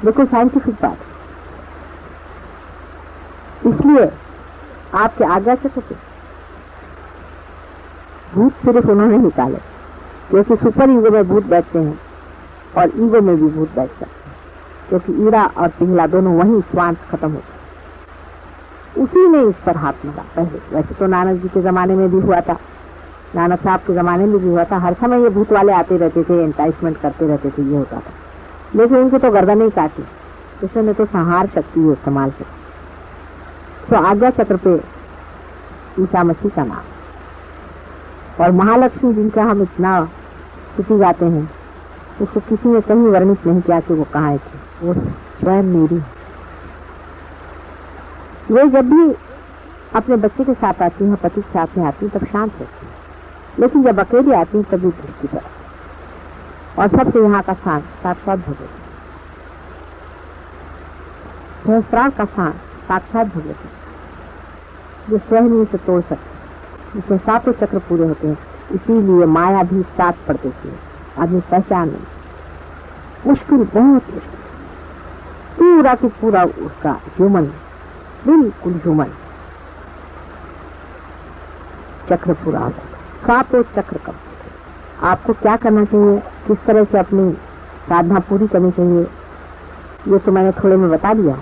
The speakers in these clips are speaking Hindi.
बिल्कुल साइंटिफिक बात। इसलिए आपके आज्ञा चक्र पे भूत सिर्फ उन्होंने निकाले, क्योंकि सुपर ईगो में भूत बैठते हैं और ईगो में भी भूत बैठ सकते हैं, क्योंकि ईड़ा और पिंगला दोनों वहीं स्वांत खत्म होते हैं। उसी ने इस पर हाथ मारा पहले। वैसे तो नानक जी के जमाने में भी हुआ था, नानक साहब के जमाने में भी हुआ था। हर समय ये भूत वाले आते रहते थे, एंटाइसमेंट करते रहते थे, ये होता था। लेकिन उनकी तो गर्दन ही काटी, इसने तो संहार शक्ति इस्तेमाल की। तो आज्ञा चक्र पे ईसा मसीह का नाम और महालक्ष्मी जिनका हम इतना स्तुति गाते हैं, उसको किसी ने कहीं वर्णित नहीं किया कि वो कहाँ थी, वो स्वयं मेरी। वे जब भी अपने बच्चे के साथ आती हैं, पति के साथ में आती हैं, तब शांत रहती हैं, लेकिन जब अकेली आती हैं तभी दृष्टि पर। और सबसे यहाँ का स्थान साक्षात भगवती, सहस्त्रार का स्थान साक्षात भगवती, जो स्वयं से तोड़ सकते, जिसमें सातों चक्र पूरे होते हैं। इसीलिए माया भी साथ पड़ देती है, आदमी पहचान नहीं। मुश्किल, बहुत मुश्किल, पूरा की पूरा उसका ह्यूमन, बिल्कुल ह्यूमन चक्र पूरा होता है। सातों चक्र कब आपको क्या करना चाहिए, किस तरह से अपनी साधना पूरी करनी चाहिए, ये तो मैंने थोड़े में बता दिया,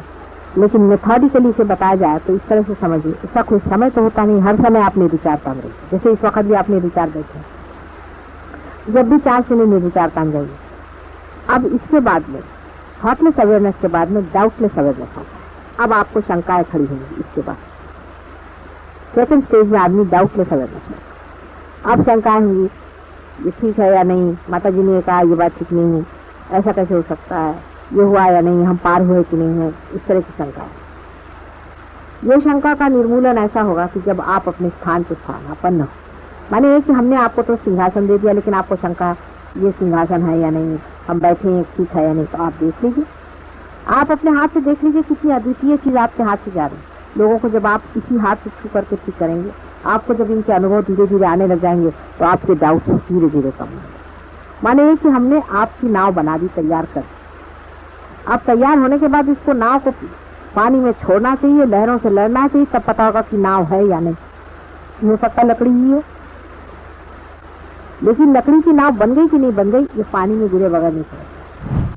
लेकिन मेथोडिकली से बताया जाए तो इस तरह से समझिए। इसका कोई समय तो होता नहीं, हर समय आप निर्विचार तान रही, जैसे इस वक्त भी आप निर्विचार बैठे, जब भी चांस मिले निर्विचार तान जाइए। अब इसके बाद में थॉटलेस अवेयरनेस के बाद में डाउटलेस अवेयरनेस आता है। अब आपको शंकाएं खड़ी होंगी। इसके बाद सेकंड स्टेज में आदमी डाउटलेस अवेयरनेस में, अब शंकाएं होंगी, ये ठीक है या नहीं, माता जी ने कहा ये बात ठीक नहीं है, ऐसा कैसे हो सकता है, ये हुआ या नहीं, हम पार हुए कि नहीं है, इस तरह की शंका है। ये शंका का निर्मूलन ऐसा होगा कि जब आप अपने स्थान पर स्थानापन्न हो। माने ये कि हमने आपको तो सिंहासन दे दिया, लेकिन आपको शंका ये सिंहासन है या नहीं, हम बैठे हैं ठीक है या नहीं, तो आप देख लीजिए, आप अपने हाथ से देख लीजिए कितनी अद्वितीय चीज आपके हाथ से जा रही है। लोगों को जब आप इसी हाथ से छू करके ठीक करेंगे, आपको जब इनके अनुभव धीरे धीरे आने लग जाएंगे, तो आपके डाउट धीरे धीरे कम होंगे। माने ये कि हमने आपकी नाव बना दी, तैयार कर। अब तैयार होने के बाद इसको नाव को पानी में छोड़ना चाहिए, लहरों से लड़ना चाहिए, तब पता होगा कि नाव है या नहीं। हो सकता लकड़ी ही हो, लेकिन लकड़ी की नाव बन गई कि नहीं बन गई, ये पानी में गिरे बगैर नहीं पड़ेगा।